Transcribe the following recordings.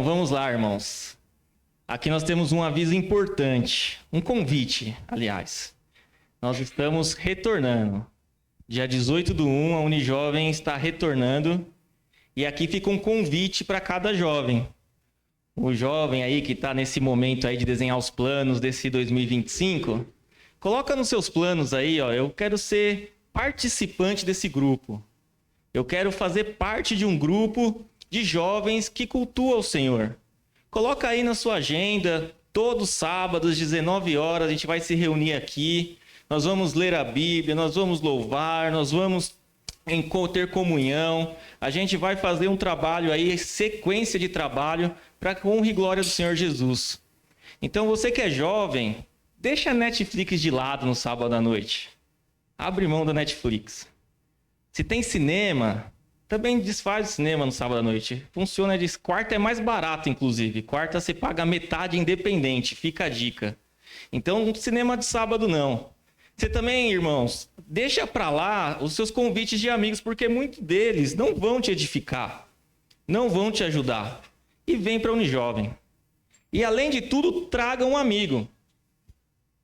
vamos lá, irmãos. Aqui nós temos um aviso importante, um convite, aliás. Nós estamos retornando. Dia 18/1, a Unijovem está retornando. E aqui fica um convite para cada jovem. O jovem aí que está nesse momento aí de desenhar os planos desse 2025, coloca nos seus planos aí, ó, eu quero ser participante desse grupo. Eu quero fazer parte de um grupo de jovens que cultua o Senhor. Coloca aí na sua agenda, todos os sábados, 19 horas, a gente vai se reunir aqui. Nós vamos ler a Bíblia, nós vamos louvar, nós vamos ter comunhão. A gente vai fazer um trabalho aí, sequência de trabalho, para a honra e glória do Senhor Jesus. Então, você que é jovem, deixa a Netflix de lado no sábado à noite. Abre mão da Netflix. Se tem cinema, também desfaz o cinema no sábado à noite. Funciona de quarta, é mais barato, inclusive. Quarta você paga metade independente, fica a dica. Então, cinema de sábado não. Você também, irmãos, deixa para lá os seus convites de amigos, porque muitos deles não vão te edificar, não vão te ajudar. E vem para a Unijovem. E além de tudo, traga um amigo.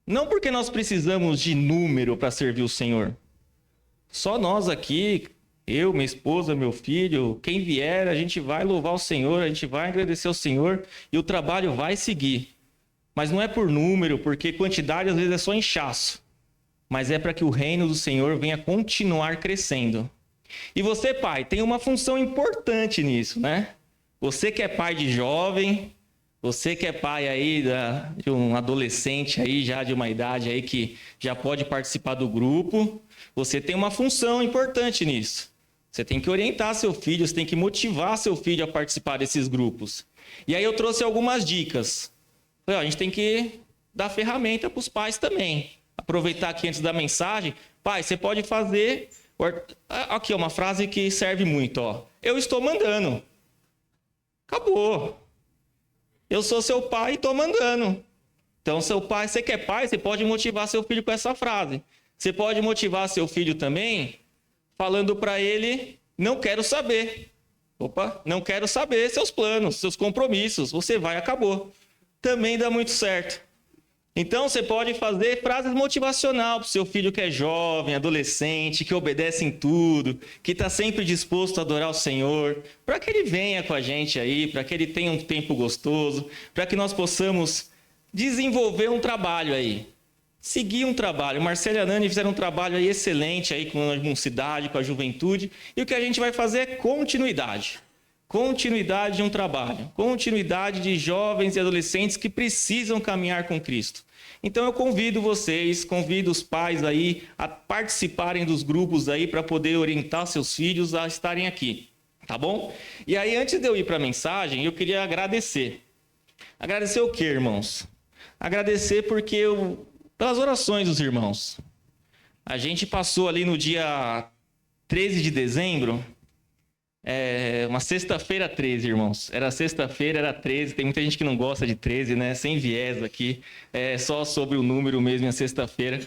Não porque nós precisamos de número para servir o Senhor. Só nós aqui, eu, minha esposa, meu filho, quem vier, a gente vai louvar o Senhor, a gente vai agradecer ao Senhor e o trabalho vai seguir. Mas não é por número, porque quantidade às vezes é só inchaço. Mas é para que o reino do Senhor venha continuar crescendo. E você, pai, tem uma função importante nisso, né? Você que é pai de jovem, você que é pai aí de um adolescente aí, já de uma idade aí que já pode participar do grupo, você tem uma função importante nisso. Você tem que orientar seu filho, você tem que motivar seu filho a participar desses grupos. E aí eu trouxe algumas dicas. A gente tem que dar ferramenta para os pais também. Aproveitar aqui antes da mensagem. Pai, você pode fazer... Aqui, uma frase que serve muito, ó. Eu estou mandando. Acabou. Eu sou seu pai e estou mandando. Então, seu pai, você que é pai, você pode motivar seu filho com essa frase. Você pode motivar seu filho também falando para ele, não quero saber. Opa, não quero saber seus planos, seus compromissos. Você vai, acabou. Também dá muito certo. Então, você pode fazer frases motivacional para o seu filho que é jovem, adolescente, que obedece em tudo, que está sempre disposto a adorar o Senhor, para que ele venha com a gente aí, para que ele tenha um tempo gostoso, para que nós possamos desenvolver um trabalho aí, seguir um trabalho. Marcelo e a Nani fizeram um trabalho aí excelente aí com a mocidade, com a juventude, e o que a gente vai fazer é continuidade. Continuidade de um trabalho, continuidade de jovens e adolescentes que precisam caminhar com Cristo. Então eu convido vocês, convido os pais aí a participarem dos grupos aí para poder orientar seus filhos a estarem aqui, tá bom? E aí antes de eu ir para a mensagem, eu queria agradecer. Agradecer o quê, irmãos? Agradecer porque pelas orações dos irmãos. A gente passou ali no dia 13 de dezembro... uma sexta-feira 13, irmãos. Era sexta-feira, era 13. Tem muita gente que não gosta de 13, né? Sem viés aqui. É só sobre o número mesmo, é sexta-feira.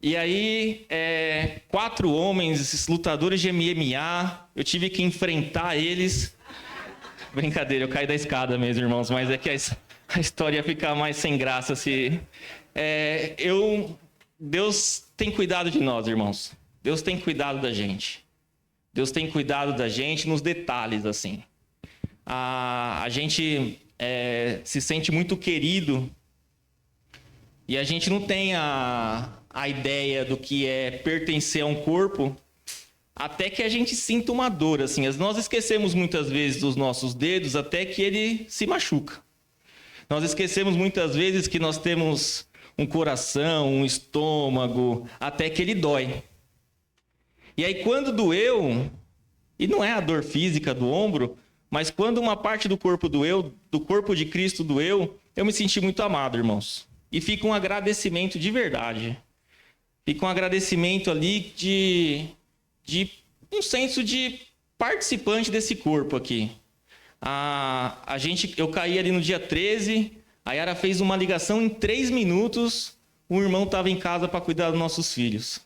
E aí, 4 homens, esses lutadores de MMA, eu tive que enfrentar eles. Brincadeira, eu caí da escada mesmo, irmãos. Mas é que a história fica mais sem graça se... Deus tem cuidado de nós, irmãos. Deus tem cuidado da gente. Deus tem cuidado da gente nos detalhes, assim. A gente se sente muito querido e a gente não tem a ideia do que é pertencer a um corpo até que a gente sinta uma dor, assim. Nós esquecemos muitas vezes dos nossos dedos até que ele se machuca. Nós esquecemos muitas vezes que nós temos um coração, um estômago, até que ele dói. E aí quando doeu, e não é a dor física do ombro, mas quando uma parte do corpo doeu, do corpo de Cristo doeu, eu me senti muito amado, irmãos. E fica um agradecimento de verdade. Fica um agradecimento ali de um senso de participante desse corpo aqui. Eu caí ali no dia 13, a Yara fez uma ligação em 3 minutos, o irmão estava em casa para cuidar dos nossos filhos.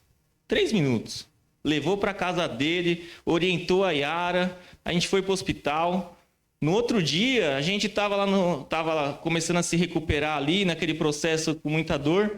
3 minutos. Levou para casa dele, orientou a Yara, a gente foi para o hospital No outro dia, a gente tava começando a se recuperar ali, naquele processo com muita dor.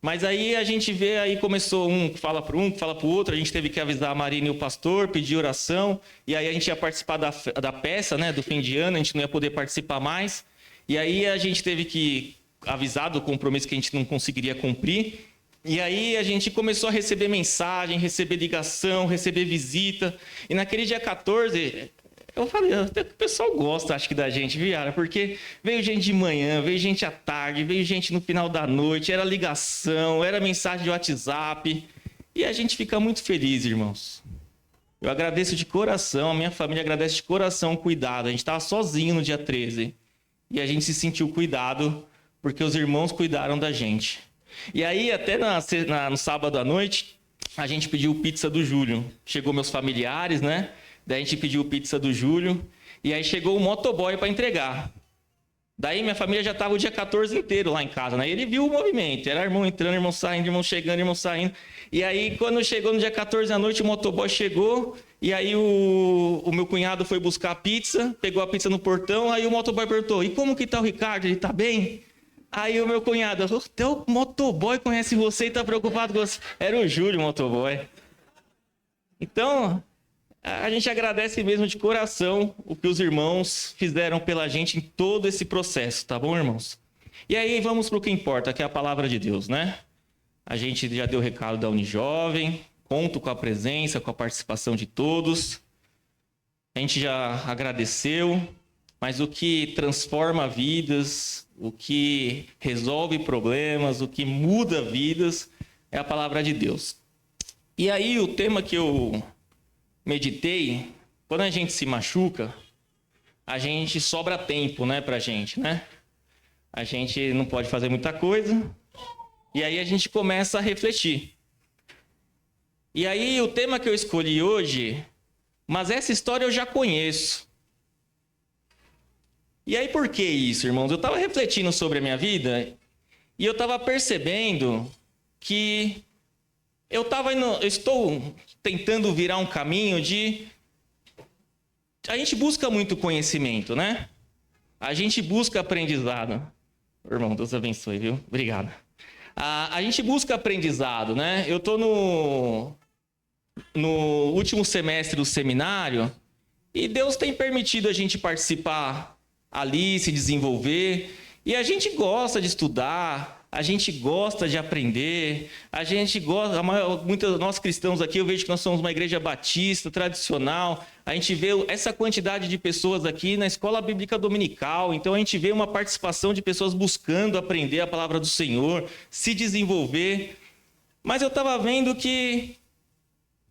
Mas aí a gente vê, aí começou um que fala para o outro, a gente teve que avisar a Marina e o pastor, pedir oração, e aí a gente ia participar da peça, né, do fim de ano, a gente não ia poder participar mais. E aí a gente teve que avisar do compromisso que a gente não conseguiria cumprir. E aí a gente começou a receber mensagem, receber ligação, receber visita. E naquele dia 14, eu falei, até que o pessoal gosta, acho que da gente, Viara, porque veio gente de manhã, veio gente à tarde, veio gente no final da noite, era ligação, era mensagem de WhatsApp. E a gente fica muito feliz, irmãos. Eu agradeço de coração, a minha família agradece de coração o cuidado. A gente estava sozinho no dia 13. E a gente se sentiu cuidado, porque os irmãos cuidaram da gente. E aí, até no sábado à noite, a gente pediu pizza do Júlio. Chegou meus familiares, né? Daí a gente pediu pizza do Júlio. E aí chegou o motoboy para entregar. Daí minha família já estava o dia 14 inteiro lá em casa, né? E ele viu o movimento. Era irmão entrando, irmão saindo, irmão chegando, irmão saindo. E aí, quando chegou no dia 14 à noite, o motoboy chegou. E aí o meu cunhado foi buscar a pizza, pegou a pizza no portão. Aí o motoboy perguntou, e como que tá o Ricardo? Ele tá bem? Aí o meu cunhado, o teu motoboy conhece você e tá preocupado com você. Era o Júlio, o motoboy. Então, a gente agradece mesmo de coração o que os irmãos fizeram pela gente em todo esse processo, tá bom, irmãos? E aí vamos para o que importa, que é a palavra de Deus, né? A gente já deu o recado da Unijovem, conto com a presença, com a participação de todos. A gente já agradeceu, mas o que transforma vidas, o que resolve problemas, o que muda vidas é a palavra de Deus. E aí o tema que eu meditei, quando a gente se machuca, a gente sobra tempo, né, pra gente, né? A gente não pode fazer muita coisa, e aí a gente começa a refletir. E aí o tema que eu escolhi hoje, mas essa história eu já conheço. E aí por que isso, irmãos? Eu estava refletindo sobre a minha vida, e eu estava percebendo que eu estou tentando virar um caminho de... A gente busca muito conhecimento, né? A gente busca aprendizado. Irmão, Deus abençoe, viu? Obrigado. A gente busca aprendizado, né? Eu estou no último semestre do seminário e Deus tem permitido a gente participar ali, se desenvolver. E a gente gosta de estudar, a gente gosta de aprender, a gente gosta, muitos nós cristãos aqui, eu vejo que nós somos uma igreja batista, tradicional, a gente vê essa quantidade de pessoas aqui na escola bíblica dominical, então a gente vê uma participação de pessoas buscando aprender a palavra do Senhor, se desenvolver, mas eu estava vendo que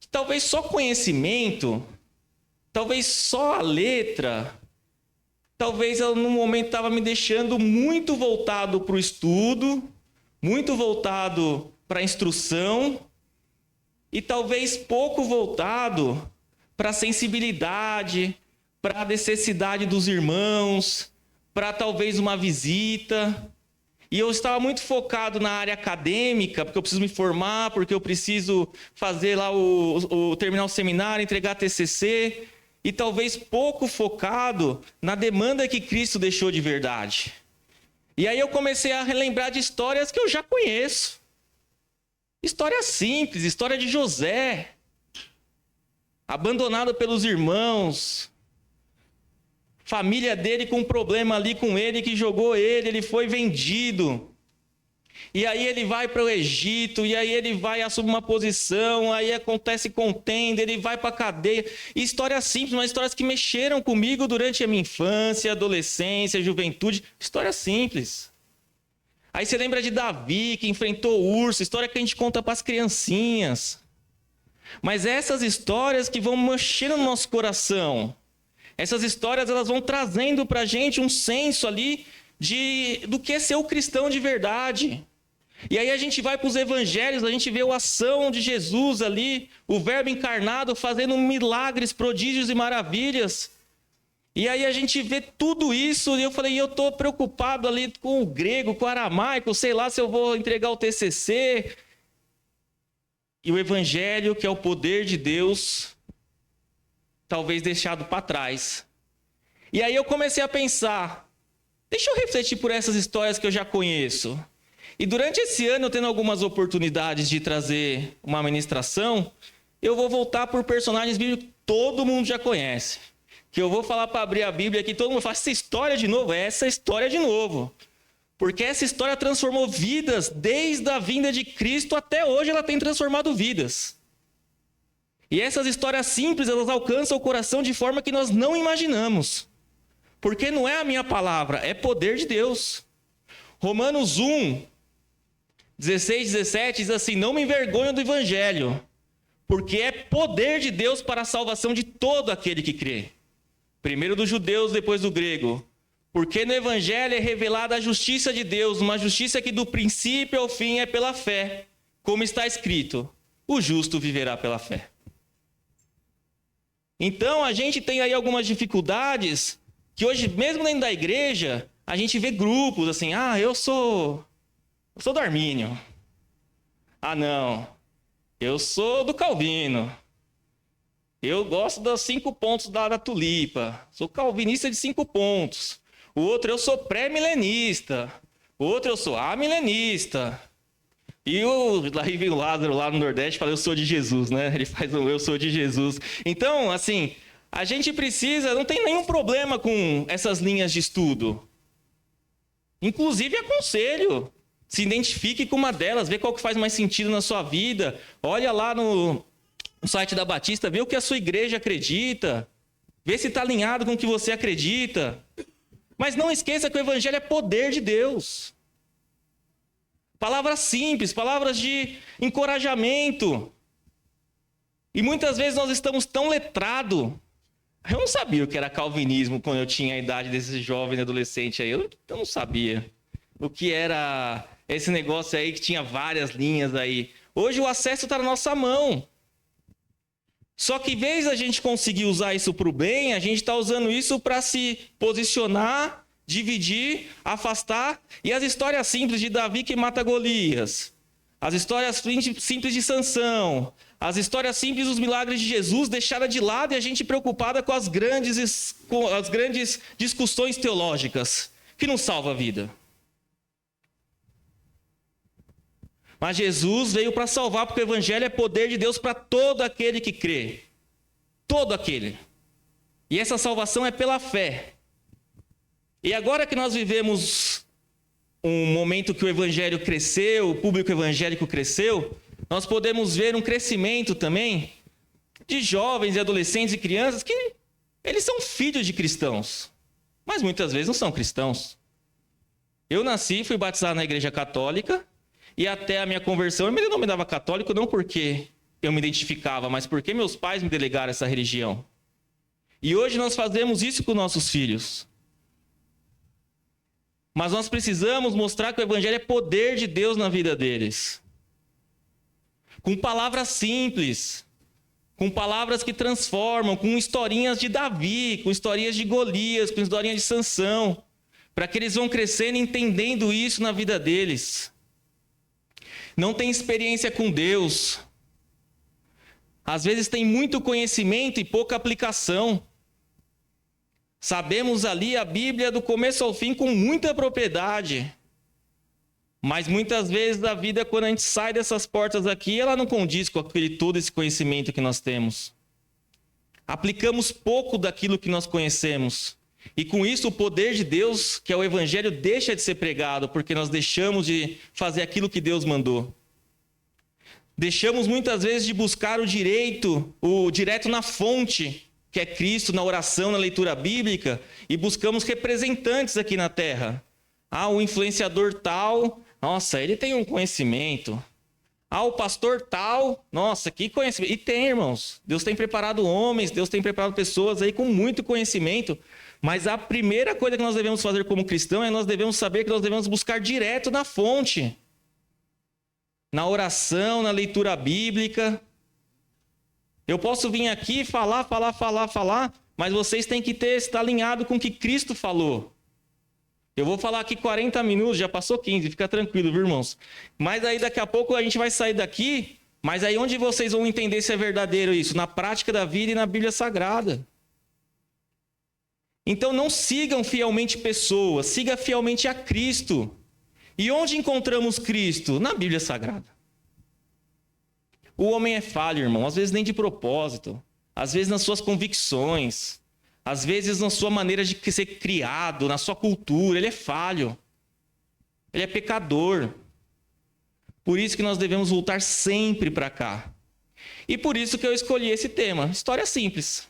talvez só conhecimento, talvez só a letra... Talvez ela, no momento, estava me deixando muito voltado para o estudo, muito voltado para a instrução, e talvez pouco voltado para a sensibilidade, para a necessidade dos irmãos, para talvez uma visita. E eu estava muito focado na área acadêmica, porque eu preciso me formar, porque eu preciso fazer lá terminar o seminário, entregar TCC... E talvez pouco focado na demanda que Cristo deixou de verdade. E aí eu comecei a relembrar de histórias que eu já conheço. História simples, história de José. Abandonado pelos irmãos. Família dele com um problema ali com ele, que jogou ele foi vendido. E aí ele vai para o Egito, e aí ele vai assumir uma posição, aí acontece contenda, ele vai para a cadeia. E histórias simples, mas histórias que mexeram comigo durante a minha infância, adolescência, juventude. Histórias simples. Aí você lembra de Davi, que enfrentou o urso, história que a gente conta para as criancinhas. Mas essas histórias que vão mexendo no nosso coração, essas histórias elas vão trazendo para a gente um senso ali do que é ser o cristão de verdade. E aí a gente vai para os evangelhos, a gente vê a ação de Jesus ali, o verbo encarnado fazendo milagres, prodígios e maravilhas. E aí a gente vê tudo isso, e eu falei, eu estou preocupado ali com o grego, com o aramaico, sei lá se eu vou entregar o TCC. E o evangelho, que é o poder de Deus, talvez deixado para trás. E aí eu comecei a pensar, deixa eu refletir por essas histórias que eu já conheço. E durante esse ano, eu tendo algumas oportunidades de trazer uma ministração, eu vou voltar por personagens bíblicos que todo mundo já conhece. Que eu vou falar para abrir a Bíblia aqui, todo mundo fala, essa história de novo, essa história de novo. Porque essa história transformou vidas desde a vinda de Cristo até hoje, ela tem transformado vidas. E essas histórias simples, elas alcançam o coração de forma que nós não imaginamos. Porque não é a minha palavra, é poder de Deus. Romanos 1, 16, 17 diz assim, não me envergonho do evangelho, porque é poder de Deus para a salvação de todo aquele que crê. Primeiro dos judeus, depois do grego. Porque no evangelho é revelada a justiça de Deus, uma justiça que do princípio ao fim é pela fé. Como está escrito, o justo viverá pela fé. Então a gente tem aí algumas dificuldades, que hoje, mesmo dentro da igreja, a gente vê grupos assim, eu sou do Armínio. Não, eu sou do Calvino. Eu gosto dos 5 pontos da tulipa. Sou calvinista de 5 pontos. O outro, eu sou pré-milenista. O outro, eu sou amilenista. E aí vem o Lázaro lá no Nordeste e fala, eu sou de Jesus, né? Ele faz o eu sou de Jesus. Então, assim, a gente precisa, não tem nenhum problema com essas linhas de estudo. Inclusive, aconselho, se identifique com uma delas, vê qual que faz mais sentido na sua vida. Olha lá no site da Batista, vê o que a sua igreja acredita. Vê se está alinhado com o que você acredita. Mas não esqueça que o evangelho é poder de Deus. Palavras simples, palavras de encorajamento. E muitas vezes nós estamos tão letrados. Eu não sabia o que era calvinismo quando eu tinha a idade desse jovem adolescente aí. Eu não sabia o que era esse negócio aí que tinha várias linhas aí. Hoje o acesso está na nossa mão. Só que em vez da gente conseguir usar isso para o bem, a gente está usando isso para se posicionar, dividir, afastar. E as histórias simples de Davi que mata Golias, as histórias simples de Sansão, as histórias simples dos milagres de Jesus deixaram de lado e a gente preocupada com as grandes discussões teológicas, que não salva a vida. Mas Jesus veio para salvar, porque o evangelho é poder de Deus para todo aquele que crê. Todo aquele. E essa salvação é pela fé. E agora que nós vivemos um momento que o evangelho cresceu, o público evangélico cresceu, nós podemos ver um crescimento também de jovens e adolescentes e crianças que eles são filhos de cristãos, mas muitas vezes não são cristãos. Eu nasci, fui batizado na igreja católica, e até a minha conversão eu me denominava católico não porque eu me identificava, mas porque meus pais me delegaram essa religião. E hoje nós fazemos isso com nossos filhos. Mas nós precisamos mostrar que o evangelho é poder de Deus na vida deles. Com palavras simples, com palavras que transformam, com historinhas de Davi, com historinhas de Golias, com historinhas de Sansão, para que eles vão crescendo e entendendo isso na vida deles. Não tem experiência com Deus. Às vezes tem muito conhecimento e pouca aplicação. Sabemos ali a Bíblia do começo ao fim com muita propriedade. Mas muitas vezes a vida, quando a gente sai dessas portas aqui, ela não condiz com todo esse conhecimento que nós temos. Aplicamos pouco daquilo que nós conhecemos. E com isso o poder de Deus, que é o evangelho, deixa de ser pregado, porque nós deixamos de fazer aquilo que Deus mandou. Deixamos muitas vezes de buscar o direto na fonte, que é Cristo, na oração, na leitura bíblica, e buscamos representantes aqui na terra. O influenciador tal, nossa, ele tem um conhecimento. O pastor tal, nossa, que conhecimento. E tem, irmãos, Deus tem preparado homens, Deus tem preparado pessoas aí com muito conhecimento. Mas a primeira coisa que nós devemos fazer como cristão é nós devemos saber que nós devemos buscar direto na fonte. Na oração, na leitura bíblica. Eu posso vir aqui falar, mas vocês têm que estar alinhado com o que Cristo falou. Eu vou falar aqui 40 minutos, já passou 15, fica tranquilo, viu, irmãos? Mas aí daqui a pouco a gente vai sair daqui, mas aí onde vocês vão entender se é verdadeiro isso? Na prática da vida e na Bíblia Sagrada. Então não sigam fielmente pessoas, siga fielmente a Cristo. E onde encontramos Cristo? Na Bíblia Sagrada. O homem é falho, irmão, às vezes nem de propósito, às vezes nas suas convicções, às vezes na sua maneira de ser criado, na sua cultura, ele é falho. Ele é pecador. Por isso que nós devemos voltar sempre para cá. E por isso que eu escolhi esse tema, história simples.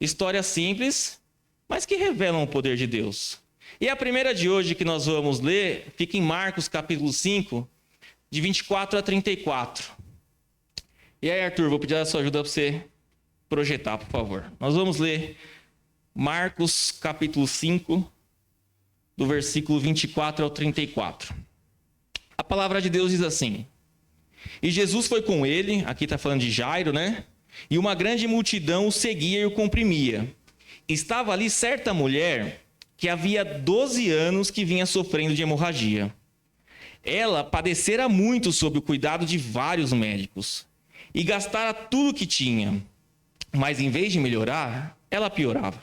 História simples, mas que revelam o poder de Deus. E a primeira de hoje que nós vamos ler fica em Marcos capítulo 5, de 24 a 34. E aí, Arthur, vou pedir a sua ajuda para você projetar, por favor. Nós vamos ler Marcos capítulo 5, do versículo 24 ao 34. A palavra de Deus diz assim: E Jesus foi com ele, aqui está falando de Jairo, né? E uma grande multidão o seguia e o comprimia. Estava ali certa mulher que havia 12 anos que vinha sofrendo de hemorragia. Ela padecera muito sob o cuidado de vários médicos e gastara tudo que tinha, mas em vez de melhorar, ela piorava.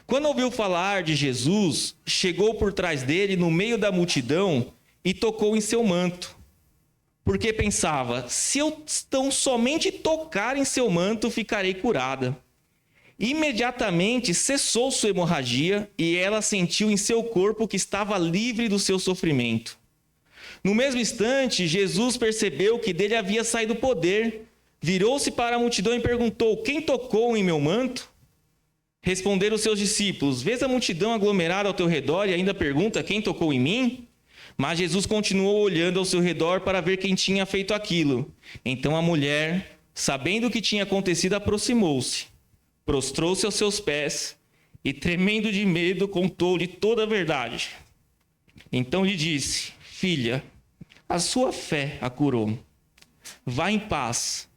Quando ouviu falar de Jesus, chegou por trás dele no meio da multidão e tocou em seu manto, porque pensava: se eu tão somente tocar em seu manto, ficarei curada. Imediatamente cessou sua hemorragia e ela sentiu em seu corpo que estava livre do seu sofrimento. No mesmo instante, Jesus percebeu que dele havia saído poder, virou-se para a multidão e perguntou: quem tocou em meu manto? Responderam os seus discípulos: vês a multidão aglomerada ao teu redor e ainda pergunta: quem tocou em mim? Mas Jesus continuou olhando ao seu redor para ver quem tinha feito aquilo. Então a mulher, sabendo o que tinha acontecido, aproximou-se, prostrou-se aos seus pés e, tremendo de medo, contou-lhe toda a verdade. Então lhe disse: filha, a sua fé a curou. Vá em paz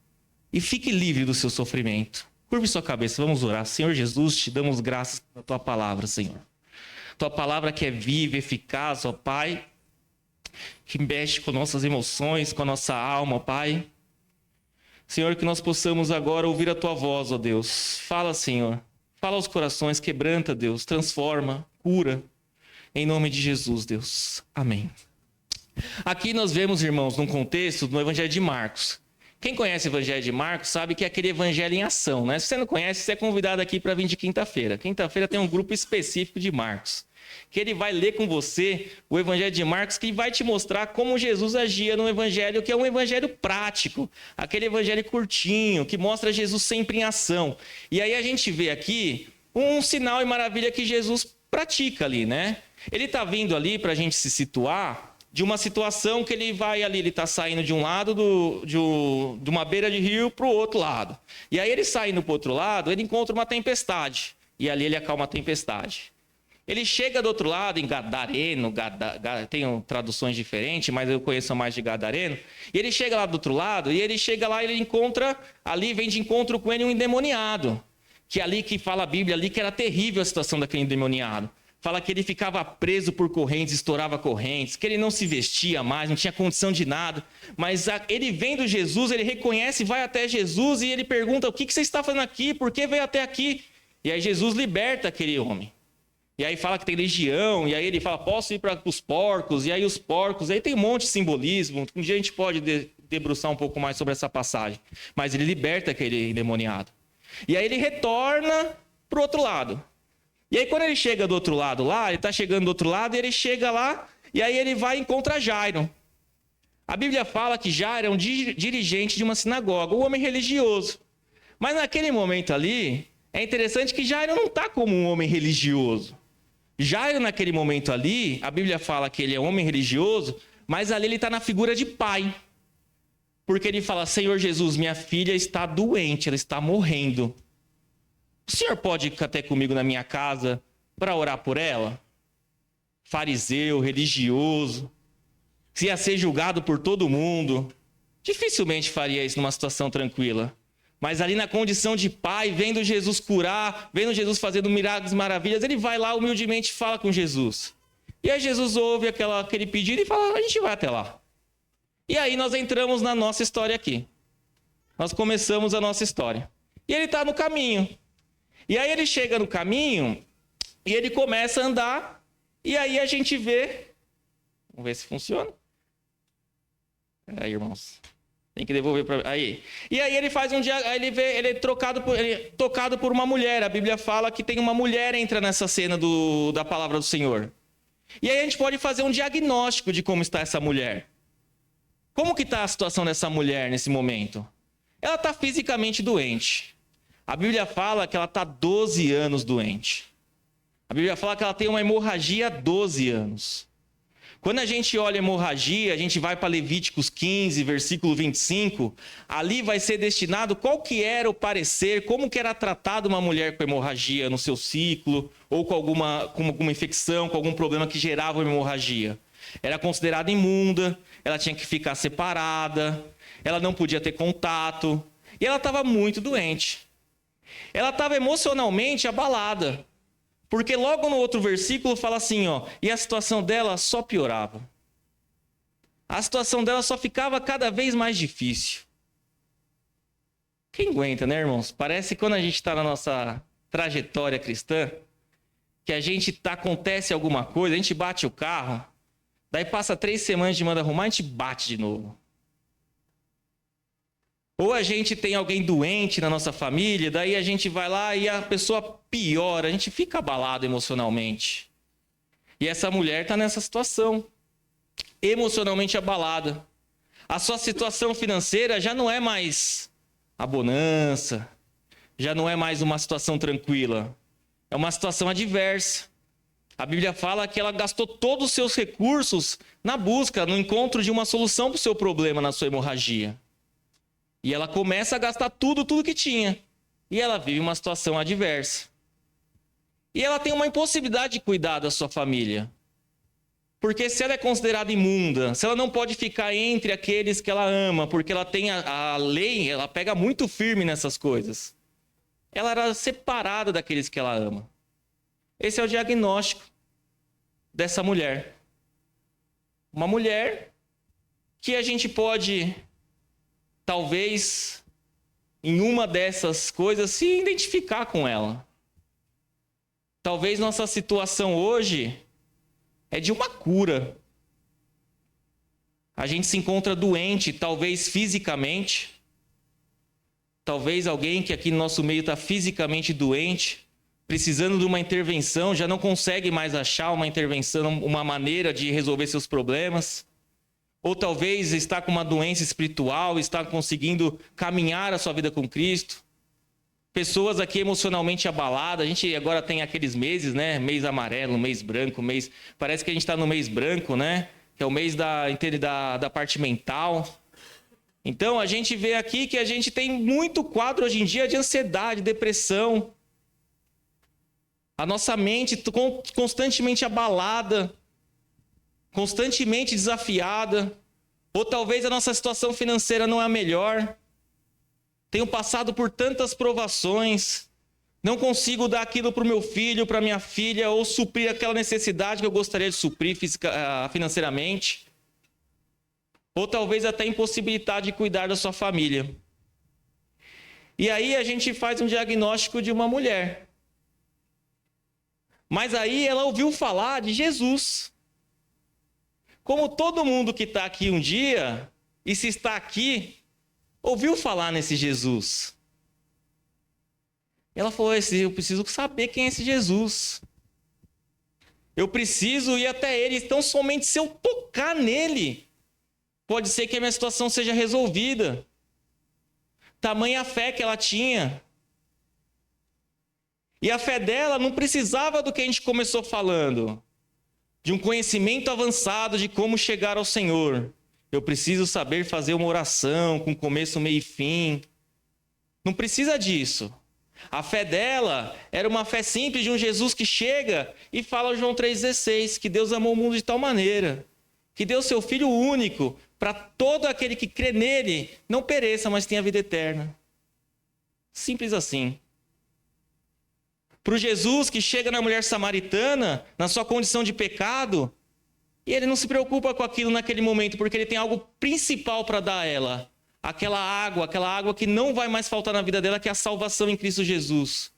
e fique livre do seu sofrimento. Curve sua cabeça, vamos orar. Senhor Jesus, te damos graças pela tua palavra, Senhor. Tua palavra que é viva, eficaz, ó Pai, que mexe com nossas emoções, com a nossa alma, ó Pai. Senhor, que nós possamos agora ouvir a tua voz, ó Deus. Fala, Senhor. Fala aos corações, quebranta, Deus. Transforma, cura. Em nome de Jesus, Deus. Amém. Aqui nós vemos, irmãos, num contexto do Evangelho de Marcos. Quem conhece o Evangelho de Marcos sabe que é aquele evangelho em ação, né? Se você não conhece, você é convidado aqui para vir de quinta-feira. Quinta-feira tem um grupo específico de Marcos, que ele vai ler com você o Evangelho de Marcos, que vai te mostrar como Jesus agia no Evangelho, que é um Evangelho prático, aquele Evangelho curtinho, que mostra Jesus sempre em ação. E aí a gente vê aqui um sinal e maravilha que Jesus pratica ali, né? Ele está vindo ali para a gente se situar de uma situação que ele vai ali, ele está saindo de um lado de uma beira de rio para o outro lado. E aí ele saindo para o outro lado, ele encontra uma tempestade. E ali ele acalma a tempestade. Ele chega do outro lado, em Gadareno, tem traduções diferentes, mas eu conheço mais de Gadareno. E ele chega lá do outro lado, e ele chega lá e ele encontra, ali vem de encontro com ele um endemoniado. Que ali que fala a Bíblia, ali que era terrível a situação daquele endemoniado. Fala que ele ficava preso por correntes, estourava correntes, que ele não se vestia mais, não tinha condição de nada. Mas ele vendo Jesus, ele reconhece, vai até Jesus e ele pergunta: o que você está fazendo aqui? Por que veio até aqui? E aí Jesus liberta aquele homem. E aí fala que tem legião, e aí ele fala: posso ir para os porcos? E aí os porcos, aí tem um monte de simbolismo. Um dia a gente pode debruçar um pouco mais sobre essa passagem. Mas ele liberta aquele endemoniado. E aí ele retorna para o outro lado. E aí quando ele chega do outro lado lá, ele está chegando do outro lado, e ele chega lá, e aí ele vai e encontra Jairo. A Bíblia fala que Jairo é um dirigente de uma sinagoga, um homem religioso. Mas naquele momento ali, é interessante que Jairo não está como um homem religioso. Jairo naquele momento ali, a Bíblia fala que ele é um homem religioso, mas ali ele está na figura de pai. Porque ele fala: Senhor Jesus, minha filha está doente, ela está morrendo. O senhor pode ir até comigo na minha casa para orar por ela? Fariseu, religioso, se ia ser julgado por todo mundo, dificilmente faria isso numa situação tranquila. Mas ali na condição de pai, vendo Jesus curar, vendo Jesus fazendo milagres, maravilhas, ele vai lá humildemente e fala com Jesus. E aí Jesus ouve aquele pedido e fala: a gente vai até lá. E aí nós entramos na nossa história aqui. Nós começamos a nossa história. E ele está no caminho. E aí ele chega no caminho E ele começa a andar, e aí a gente vê... Vamos ver se funciona. Aí, irmãos. Tem que devolver para... Aí. E aí ele faz ele é tocado por uma mulher. A Bíblia fala que tem uma mulher entra nessa cena da palavra do Senhor. E aí a gente pode fazer um diagnóstico de como está essa mulher. Como que está a situação dessa mulher nesse momento? Ela está fisicamente doente. A Bíblia fala que ela está 12 anos doente. A Bíblia fala que ela tem uma hemorragia há 12 anos. Quando a gente olha hemorragia, a gente vai para Levíticos 15, versículo 25, ali vai ser destinado qual que era o parecer, como que era tratada uma mulher com hemorragia no seu ciclo, ou com alguma infecção, com algum problema que gerava uma hemorragia. Era considerada imunda, ela tinha que ficar separada, ela não podia ter contato, e ela estava muito doente. Ela estava emocionalmente abalada. Porque logo no outro versículo fala assim, ó, e a situação dela só piorava. A situação dela só ficava cada vez mais difícil. Quem aguenta, né, irmãos? Parece que quando a gente está na nossa trajetória cristã, que acontece alguma coisa, a gente bate o carro, daí passa 3 semanas de manda arrumar, a gente bate de novo. Ou a gente tem alguém doente na nossa família, daí a gente vai lá e a pessoa piora, a gente fica abalado emocionalmente. E essa mulher está nessa situação, emocionalmente abalada. A sua situação financeira já não é mais a bonança, já não é mais uma situação tranquila, é uma situação adversa. A Bíblia fala que ela gastou todos os seus recursos na busca, no encontro de uma solução para o seu problema na sua hemorragia. E ela começa a gastar tudo que tinha. E ela vive uma situação adversa. E ela tem uma impossibilidade de cuidar da sua família. Porque se ela é considerada imunda, se ela não pode ficar entre aqueles que ela ama, porque ela tem a lei, ela pega muito firme nessas coisas. Ela era separada daqueles que ela ama. Esse é o diagnóstico dessa mulher. Uma mulher que a gente pode... talvez, em uma dessas coisas, se identificar com ela. Talvez nossa situação hoje é de uma cura. A gente se encontra doente, talvez fisicamente. Talvez alguém que aqui no nosso meio está fisicamente doente, precisando de uma intervenção, já não consegue mais achar uma intervenção, uma maneira de resolver seus problemas. Ou talvez está com uma doença espiritual, está conseguindo caminhar a sua vida com Cristo. Pessoas aqui emocionalmente abaladas. A gente agora tem aqueles meses, né? Mês amarelo, mês branco, mês... Parece que a gente está no mês branco, né? Que é o mês da parte mental. Então, a gente vê aqui que a gente tem muito quadro hoje em dia de ansiedade, depressão. A nossa mente constantemente abalada, constantemente desafiada, ou talvez a nossa situação financeira não é a melhor. Tenho passado por tantas provações, não consigo dar aquilo para o meu filho, para minha filha, ou suprir aquela necessidade que eu gostaria de suprir financeiramente. Ou talvez até impossibilidade de cuidar da sua família. E aí a gente faz um diagnóstico de uma mulher. Mas aí ela ouviu falar de Jesus. Como todo mundo que está aqui um dia, e se está aqui, ouviu falar nesse Jesus. Ela falou assim, eu preciso saber quem é esse Jesus. Eu preciso ir até ele. Então, somente se eu tocar nele, pode ser que a minha situação seja resolvida. Tamanha a fé que ela tinha. E a fé dela não precisava do que a gente começou falando. De um conhecimento avançado de como chegar ao Senhor. Eu preciso saber fazer uma oração com começo, meio e fim. Não precisa disso. A fé dela era uma fé simples de um Jesus que chega e fala João 3,16, que Deus amou o mundo de tal maneira, que deu seu Filho único para todo aquele que crê nele não pereça, mas tenha vida eterna. Simples assim. Para o Jesus que chega na mulher samaritana, na sua condição de pecado, e ele não se preocupa com aquilo naquele momento, porque ele tem algo principal para dar a ela. Aquela água que não vai mais faltar na vida dela, que é a salvação em Cristo Jesus.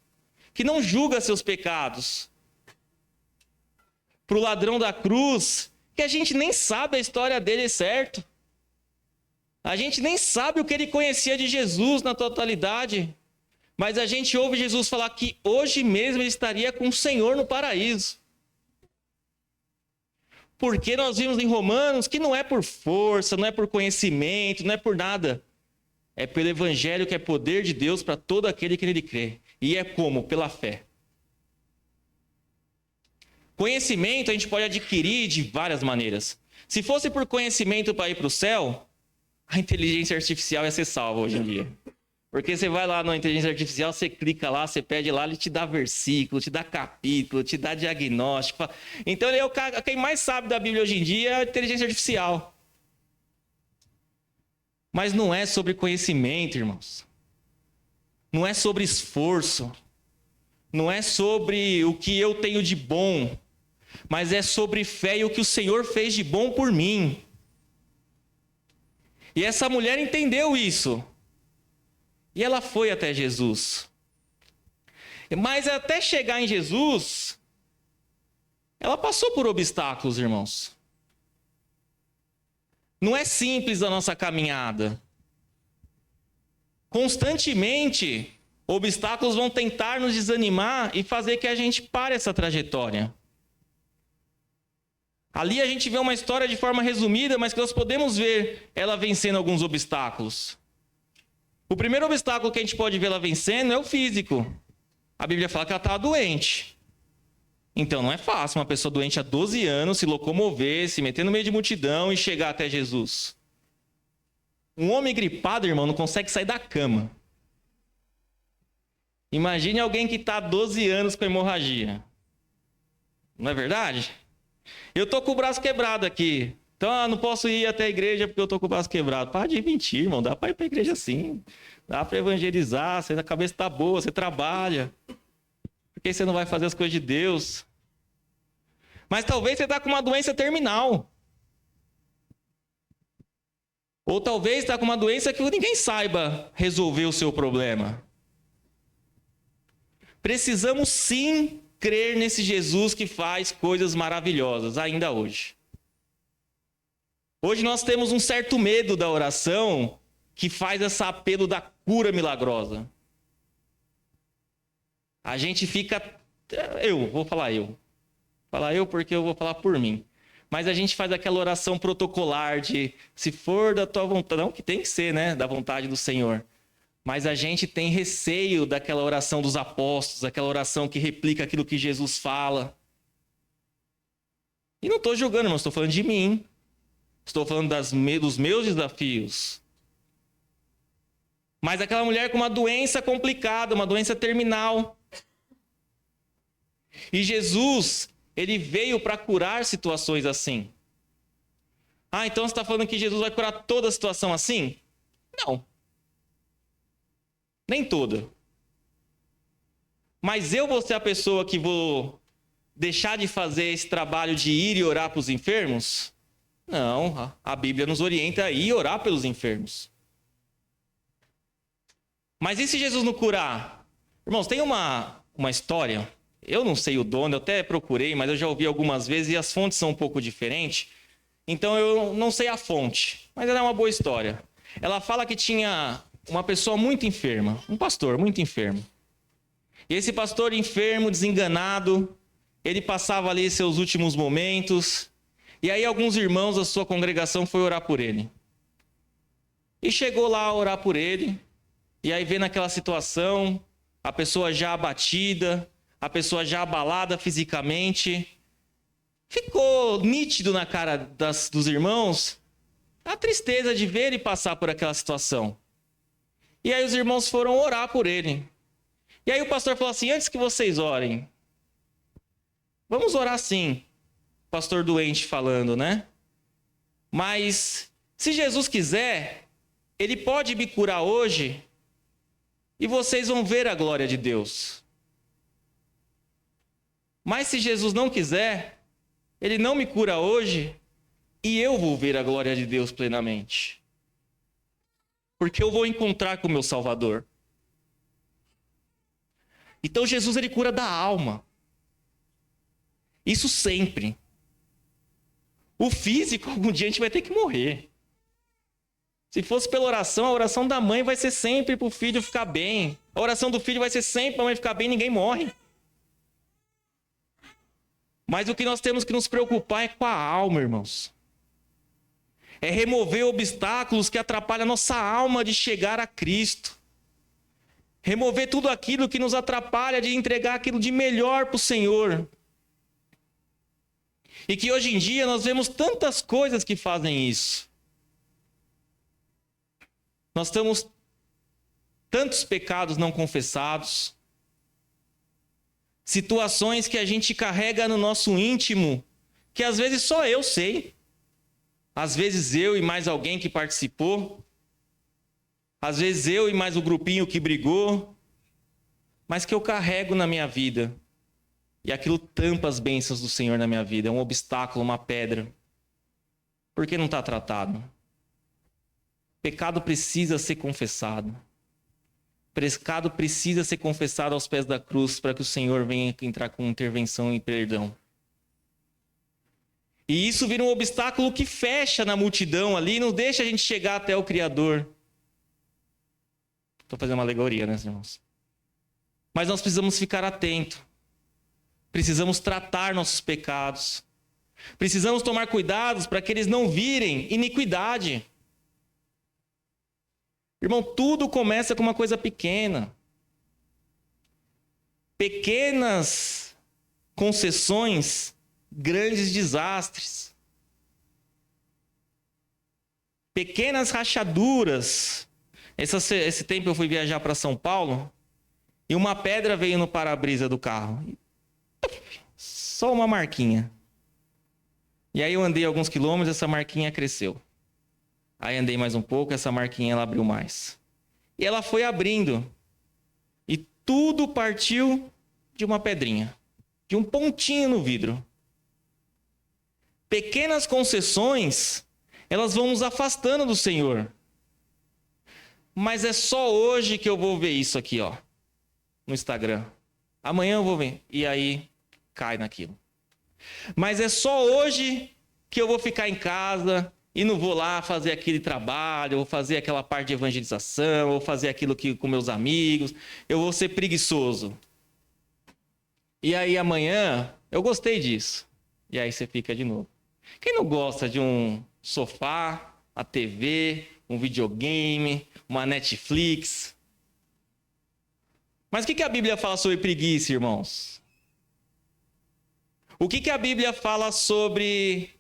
Que não julga seus pecados, para o ladrão da cruz, que a gente nem sabe a história dele certo. A gente nem sabe o que ele conhecia de Jesus na totalidade. Mas a gente ouve Jesus falar que hoje mesmo ele estaria com o Senhor no paraíso. Porque nós vimos em Romanos que não é por força, não é por conhecimento, não é por nada. É pelo Evangelho que é poder de Deus para todo aquele que nele crê. E é como? Pela fé. Conhecimento a gente pode adquirir de várias maneiras. Se fosse por conhecimento para ir para o céu, a inteligência artificial ia ser salva hoje em dia. Porque você vai lá na inteligência artificial, você clica lá, você pede lá, ele te dá versículo, te dá capítulo, te dá diagnóstico. Então, ele é quem mais sabe da Bíblia hoje em dia é a inteligência artificial. Mas não é sobre conhecimento, irmãos. Não é sobre esforço. Não é sobre o que eu tenho de bom. Mas é sobre fé e o que o Senhor fez de bom por mim. E essa mulher entendeu isso. E ela foi até Jesus. Mas até chegar em Jesus, ela passou por obstáculos, irmãos. Não é simples a nossa caminhada. Constantemente, obstáculos vão tentar nos desanimar e fazer que a gente pare essa trajetória. Ali a gente vê uma história de forma resumida, mas que nós podemos ver ela vencendo alguns obstáculos. O primeiro obstáculo que a gente pode ver ela vencendo é o físico. A Bíblia fala que ela estava doente. Então não é fácil uma pessoa doente há 12 anos se locomover, se meter no meio de multidão e chegar até Jesus. Um homem gripado, irmão, não consegue sair da cama. Imagine alguém que está há 12 anos com hemorragia. Não é verdade? Eu estou com o braço quebrado aqui. Então, não posso ir até a igreja porque eu estou com o braço quebrado. Para de mentir, irmão. Dá para ir para a igreja sim. Dá para evangelizar. A cabeça está boa, você trabalha. Por que você não vai fazer as coisas de Deus? Mas talvez você está com uma doença terminal. Ou talvez está com uma doença que ninguém saiba resolver o seu problema. Precisamos sim crer nesse Jesus que faz coisas maravilhosas, ainda hoje. Hoje nós temos um certo medo da oração que faz esse apelo da cura milagrosa. A gente fica... Vou falar eu. Falar eu porque eu vou falar por mim. Mas a gente faz aquela oração protocolar de se for da tua vontade... Não, que tem que ser, né? Da vontade do Senhor. Mas a gente tem receio daquela oração dos apóstolos, aquela oração que replica aquilo que Jesus fala. E não estou julgando, mas estou falando de mim. Estou falando dos meus desafios. Mas aquela mulher com uma doença complicada, uma doença terminal. E Jesus, ele veio para curar situações assim. Ah, então você está falando que Jesus vai curar toda a situação assim? Não. Nem toda. Mas eu vou ser a pessoa que vou deixar de fazer esse trabalho de ir e orar para os enfermos? Não, a Bíblia nos orienta a ir orar pelos enfermos. Mas e se Jesus não curar? Irmãos, tem uma história, eu não sei o dono, eu até procurei, mas eu já ouvi algumas vezes e as fontes são um pouco diferentes. Então eu não sei a fonte, mas ela é uma boa história. Ela fala que tinha uma pessoa muito enferma, um pastor muito enfermo. E esse pastor enfermo, desenganado, ele passava ali seus últimos momentos. E aí alguns irmãos da sua congregação foram orar por ele. E chegou lá a orar por ele. E aí vendo aquela situação, a pessoa já abatida, a pessoa já abalada fisicamente. Ficou nítido na cara dos irmãos a tristeza de ver ele passar por aquela situação. E aí os irmãos foram orar por ele. E aí o pastor falou assim, antes que vocês orem, vamos orar sim. Pastor doente falando, né? Mas se Jesus quiser, ele pode me curar hoje e vocês vão ver a glória de Deus. Mas se Jesus não quiser, ele não me cura hoje e eu vou ver a glória de Deus plenamente. Porque eu vou encontrar com o meu Salvador. Então Jesus, ele cura da alma. Isso sempre. O físico, algum dia a gente vai ter que morrer. Se fosse pela oração, a oração da mãe vai ser sempre para o filho ficar bem. A oração do filho vai ser sempre para a mãe ficar bem, ninguém morre. Mas o que nós temos que nos preocupar é com a alma, irmãos. É remover obstáculos que atrapalham a nossa alma de chegar a Cristo. Remover tudo aquilo que nos atrapalha de entregar aquilo de melhor para o Senhor. E que hoje em dia nós vemos tantas coisas que fazem isso. Nós temos tantos pecados não confessados, situações que a gente carrega no nosso íntimo, que às vezes só eu sei, às vezes eu e mais alguém que participou, às vezes eu e mais o grupinho que brigou, mas que eu carrego na minha vida, e aquilo tampa as bênçãos do Senhor na minha vida, é um obstáculo, uma pedra. Por que não está tratado? Pecado precisa ser confessado. Pecado precisa ser confessado aos pés da cruz para que o Senhor venha entrar com intervenção e perdão. E isso vira um obstáculo que fecha na multidão ali e não deixa a gente chegar até o Criador. Estou fazendo uma alegoria, né, irmãos? Mas nós precisamos ficar atentos. Precisamos tratar nossos pecados. Precisamos tomar cuidados para que eles não virem iniquidade. Irmão, tudo começa com uma coisa pequena. Pequenas concessões, grandes desastres. Pequenas rachaduras. Esse tempo eu fui viajar para São Paulo e uma pedra veio no para-brisa do carro. Só uma marquinha. E aí eu andei alguns quilômetros, essa marquinha cresceu. Aí andei mais um pouco, essa marquinha ela abriu mais. E ela foi abrindo. E tudo partiu de uma pedrinha. De um pontinho no vidro. Pequenas concessões, elas vão nos afastando do Senhor. Mas é só hoje que eu vou ver isso aqui, ó. No Instagram. Amanhã eu vou ver. E aí, cai naquilo. Mas é só hoje que eu vou ficar em casa e não vou lá fazer aquele trabalho, vou fazer aquela parte de evangelização, vou fazer aquilo que, com meus amigos, eu vou ser preguiçoso. E aí amanhã, eu gostei disso. E aí você fica de novo. Quem não gosta de um sofá, a TV, um videogame, uma Netflix? Mas o que a Bíblia fala sobre preguiça, irmãos? O que a Bíblia fala sobre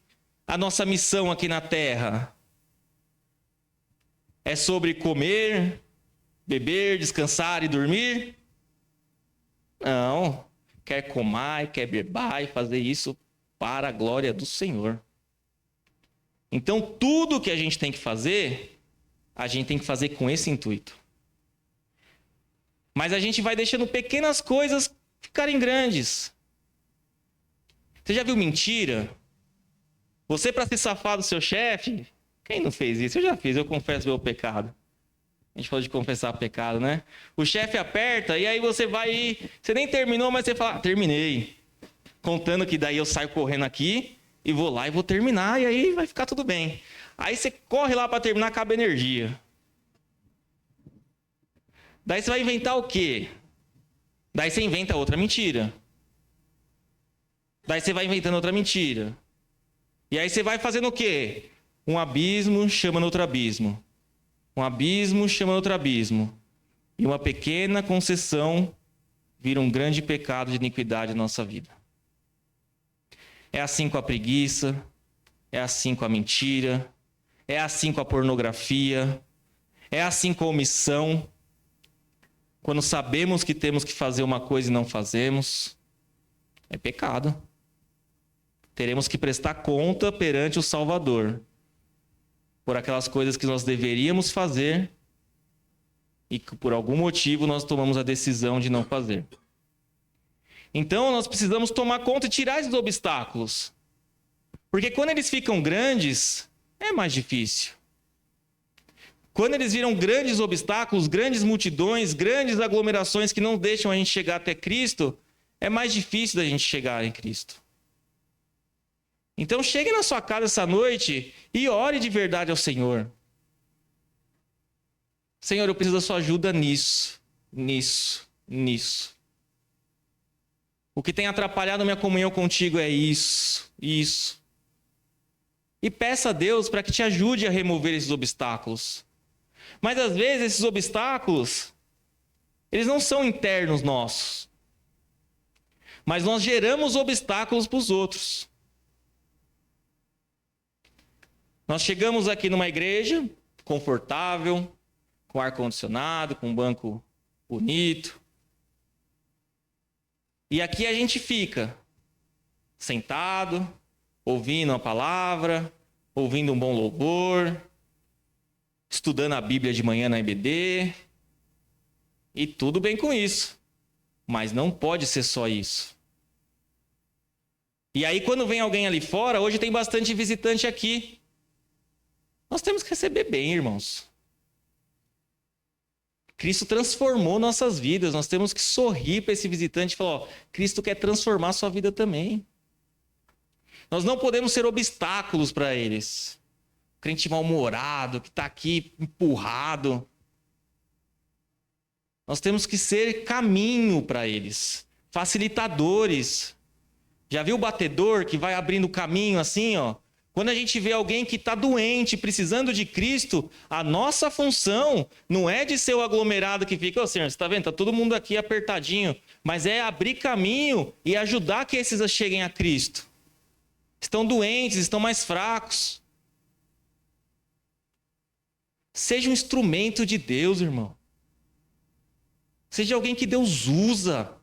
a nossa missão aqui na Terra? É sobre comer, beber, descansar e dormir? Não. Quer comer, quer beber e fazer isso para a glória do Senhor. Então, tudo que a gente tem que fazer com esse intuito. Mas a gente vai deixando pequenas coisas ficarem grandes. Você já viu mentira? Você, para se safar do seu chefe, quem não fez isso? Eu já fiz, eu confesso meu pecado. A gente falou de confessar pecado, né? O chefe aperta e aí você vai... Você nem terminou, mas você fala, terminei. Contando que daí eu saio correndo aqui e vou lá e vou terminar e aí vai ficar tudo bem. Aí você corre lá para terminar, acaba a energia. Daí você vai inventar o quê? Daí você inventa outra mentira. Daí você vai inventando outra mentira. E aí você vai fazendo o quê? Um abismo chama no outro abismo. Um abismo chama no outro abismo. E uma pequena concessão vira um grande pecado de iniquidade na nossa vida. É assim com a preguiça, é assim com a mentira, é assim com a pornografia, é assim com a omissão. Quando sabemos que temos que fazer uma coisa e não fazemos, é pecado. Teremos que prestar conta perante o Salvador por aquelas coisas que nós deveríamos fazer e que por algum motivo nós tomamos a decisão de não fazer. Então nós precisamos tomar conta e tirar esses obstáculos. Porque quando eles ficam grandes, é mais difícil. Quando eles viram grandes obstáculos, grandes multidões, grandes aglomerações que não deixam a gente chegar até Cristo, é mais difícil da gente chegar em Cristo. Então chegue na sua casa essa noite e ore de verdade ao Senhor. Senhor, eu preciso da sua ajuda nisso. O que tem atrapalhado minha comunhão contigo é isso. E peça a Deus para que te ajude a remover esses obstáculos. Mas às vezes esses obstáculos, eles não são internos nossos. Mas nós geramos obstáculos para os outros. Nós chegamos aqui numa igreja confortável, com ar-condicionado, com um banco bonito. E aqui a gente fica sentado, ouvindo a palavra, ouvindo um bom louvor, estudando a Bíblia de manhã na EBD. E tudo bem com isso. Mas não pode ser só isso. E aí quando vem alguém ali fora, hoje tem bastante visitante aqui. Nós temos que receber bem, irmãos. Cristo transformou nossas vidas. Nós temos que sorrir para esse visitante e falar, ó, Cristo quer transformar a sua vida também. Nós não podemos ser obstáculos para eles. O crente mal-humorado, que está aqui empurrado. Nós temos que ser caminho para eles. Facilitadores. Já viu o batedor que vai abrindo caminho assim, ó? Quando a gente vê alguém que está doente, precisando de Cristo, a nossa função não é de ser o aglomerado que fica, ô Senhor, você está vendo? Está todo mundo aqui apertadinho, mas é abrir caminho e ajudar que esses cheguem a Cristo. Estão doentes, estão mais fracos. Seja um instrumento de Deus, irmão. Seja alguém que Deus usa.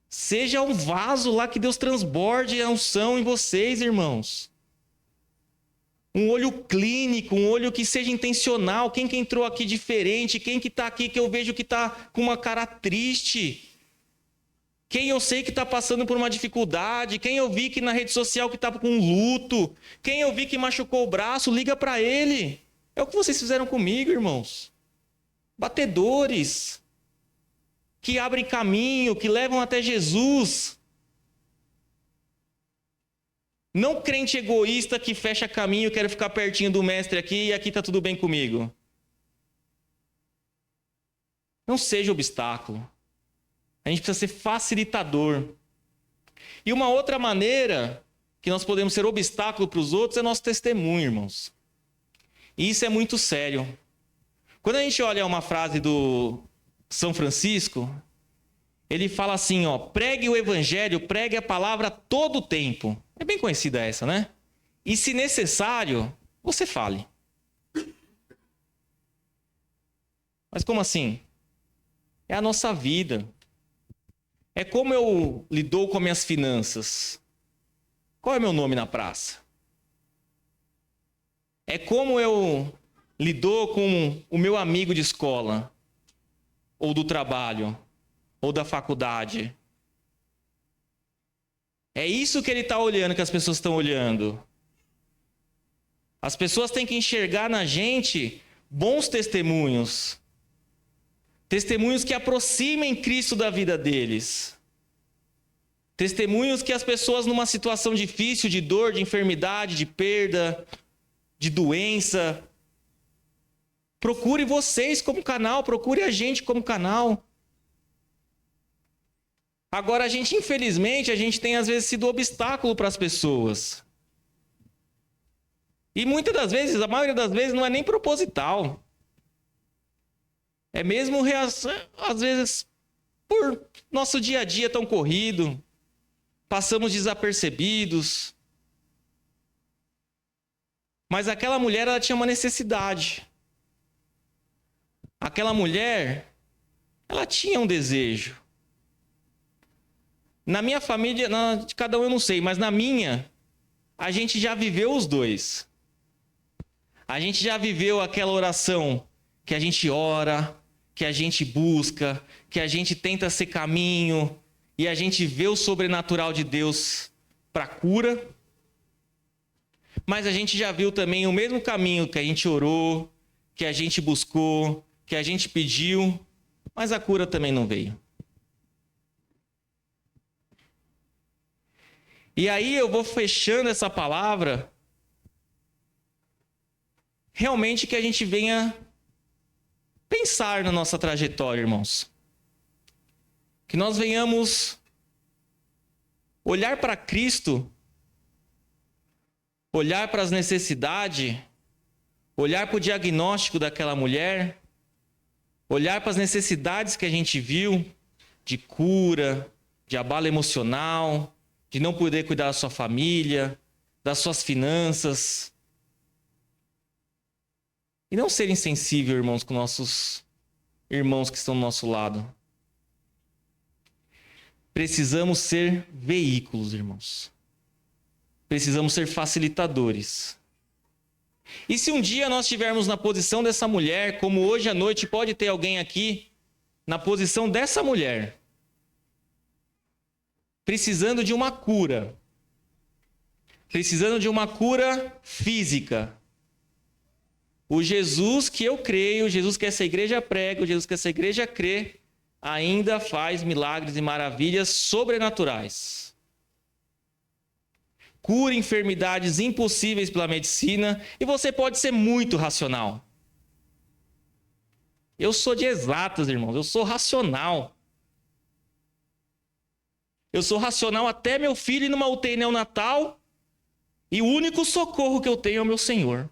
Seja um vaso lá que Deus transborde a unção em vocês, irmãos. Um olho clínico, um olho que seja intencional. Quem que entrou aqui diferente? Quem que está aqui que eu vejo que está com uma cara triste? Quem eu sei que está passando por uma dificuldade? Quem eu vi que na rede social que estava com luto? Quem eu vi que machucou o braço? Liga para ele. É o que vocês fizeram comigo, irmãos. Batedores. Que abrem caminho, que levam até Jesus. Não crente egoísta que fecha caminho, quero ficar pertinho do mestre aqui e aqui está tudo bem comigo. Não seja obstáculo. A gente precisa ser facilitador. E uma outra maneira que nós podemos ser obstáculo para os outros é nosso testemunho, irmãos. E isso é muito sério. Quando a gente olha uma frase do São Francisco, ele fala assim, ó, pregue o evangelho, pregue a palavra todo o tempo. É bem conhecida essa, né? E se necessário, você fale. Mas como assim? É a nossa vida. É como eu lido com as minhas finanças. Qual é o meu nome na praça? É como eu lido com o meu amigo de escola, ou do trabalho, ou da faculdade. É isso que ele está olhando, que as pessoas estão olhando. As pessoas têm que enxergar na gente bons testemunhos. Testemunhos que aproximem Cristo da vida deles. Testemunhos que as pessoas numa situação difícil, de dor, de enfermidade, de perda, de doença, procure vocês como canal, procure a gente como canal. Agora, infelizmente, a gente tem às vezes sido obstáculo para as pessoas. E muitas das vezes, a maioria das vezes, não é nem proposital. É mesmo reação, às vezes, por nosso dia a dia tão corrido, passamos desapercebidos. Mas aquela mulher, ela tinha uma necessidade. Aquela mulher, ela tinha um desejo. Na minha família, de cada um eu não sei, mas na minha, a gente já viveu os dois. A gente já viveu aquela oração que a gente ora, que a gente busca, que a gente tenta ser caminho, e a gente vê o sobrenatural de Deus para cura. Mas a gente já viu também o mesmo caminho que a gente orou, que a gente buscou, que a gente pediu, mas a cura também não veio. E aí eu vou fechando essa palavra, realmente que a gente venha pensar na nossa trajetória, irmãos. Que nós venhamos olhar para Cristo, olhar para as necessidades, olhar para o diagnóstico daquela mulher, olhar para as necessidades que a gente viu de cura, de abalo emocional, de não poder cuidar da sua família, das suas finanças. E não ser insensível, irmãos, com nossos irmãos que estão do nosso lado. Precisamos ser veículos, irmãos. Precisamos ser facilitadores. E se um dia nós estivermos na posição dessa mulher, como hoje à noite pode ter alguém aqui na posição dessa mulher, precisando de uma cura, precisando de uma cura física, o Jesus que eu creio, o Jesus que essa igreja prega, o Jesus que essa igreja crê, ainda faz milagres e maravilhas sobrenaturais. Cura enfermidades impossíveis pela medicina, e você pode ser muito racional. Eu sou de exatas, irmãos, eu sou racional. Eu sou racional até meu filho ir numa UTI neonatal, e o único socorro que eu tenho é o meu Senhor.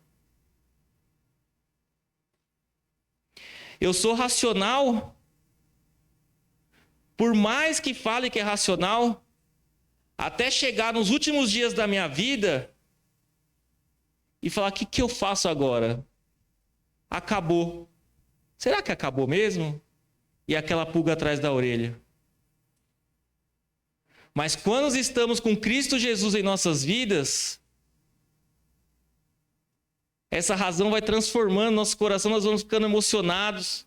Eu sou racional, por mais que fale que é racional, até chegar nos últimos dias da minha vida e falar: o que eu faço agora? Acabou. Será que acabou mesmo? E aquela pulga atrás da orelha. Mas quando estamos com Cristo Jesus em nossas vidas, essa razão vai transformando nosso coração, nós vamos ficando emocionados.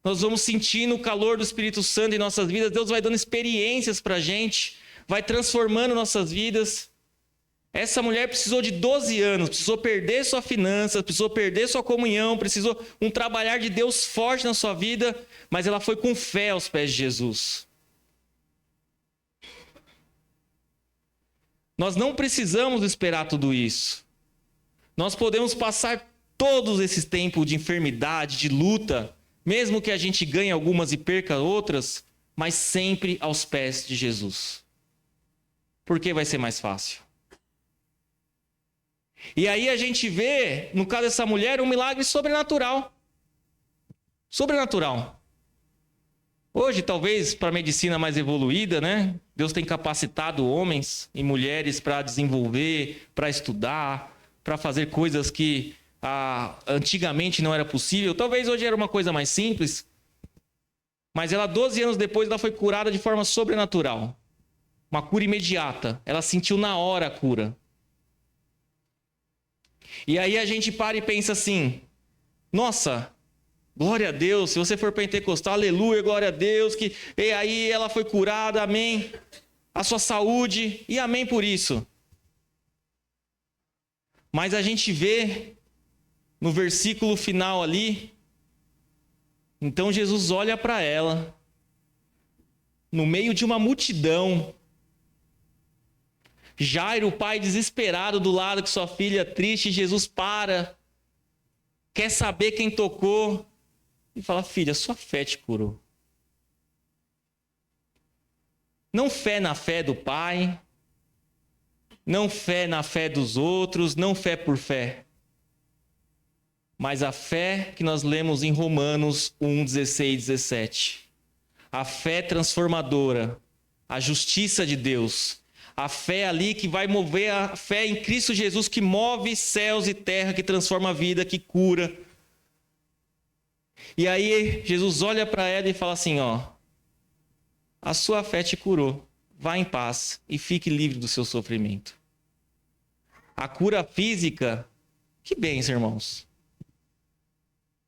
Nós vamos sentindo o calor do Espírito Santo em nossas vidas. Deus vai dando experiências para a gente, vai transformando nossas vidas. Essa mulher precisou de 12 anos, precisou perder sua finança, precisou perder sua comunhão, precisou um trabalhar de Deus forte na sua vida, mas ela foi com fé aos pés de Jesus. Nós não precisamos esperar tudo isso. Nós podemos passar todos esses tempos de enfermidade, de luta, mesmo que a gente ganhe algumas e perca outras, mas sempre aos pés de Jesus. Porque vai ser mais fácil. E aí a gente vê, no caso dessa mulher, um milagre sobrenatural. Sobrenatural. Hoje, talvez, para a medicina mais evoluída, né? Deus tem capacitado homens e mulheres para desenvolver, para estudar, para fazer coisas que antigamente não era possível. Talvez hoje era uma coisa mais simples. Mas ela, 12 anos depois, ela foi curada de forma sobrenatural. Uma cura imediata. Ela sentiu na hora a cura. E aí a gente para e pensa assim: nossa, glória a Deus, se você for pentecostal, aleluia, glória a Deus, e aí ela foi curada, amém. A sua saúde, e amém por isso. Mas a gente vê no versículo final ali, então Jesus olha para ela, no meio de uma multidão. Jairo, o pai desesperado do lado com sua filha triste, Jesus para, quer saber quem tocou, e fala: filha, sua fé te curou. Não fé na fé do pai, não fé na fé dos outros, não fé por fé. Mas a fé que nós lemos em Romanos 1, 16, 17. A fé transformadora, a justiça de Deus. A fé ali que vai mover, a fé em Cristo Jesus que move céus e terra, que transforma a vida, que cura. E aí Jesus olha para ela e fala assim: ó, a sua fé te curou, vá em paz e fique livre do seu sofrimento. A cura física, que bênção, irmãos.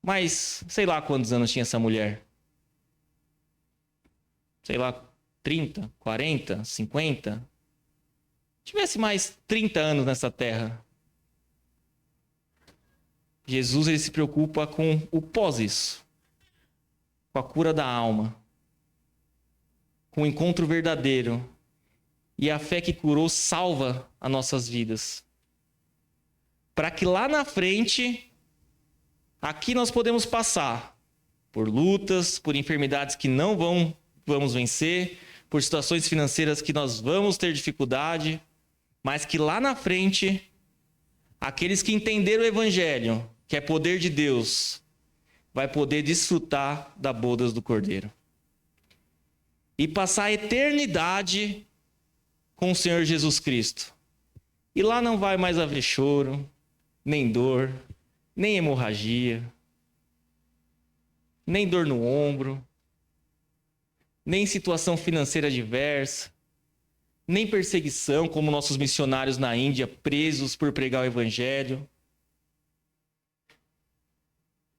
Mas sei lá quantos anos tinha essa mulher. Sei lá, 30, 40, 50. Tivesse mais 30 anos nessa terra. Jesus, ele se preocupa com o pós isso. Com a cura da alma. Com o encontro verdadeiro. E a fé que curou salva as nossas vidas. Para que lá na frente, aqui nós podemos passar por lutas, por enfermidades que não vamos vencer, por situações financeiras que nós vamos ter dificuldade, mas que lá na frente, aqueles que entenderam o Evangelho, que é poder de Deus, vai poder desfrutar da bodas do Cordeiro. E passar a eternidade com o Senhor Jesus Cristo. E lá não vai mais haver choro, nem dor, nem hemorragia, nem dor no ombro, nem situação financeira adversa, nem perseguição, como nossos missionários na Índia, presos por pregar o Evangelho,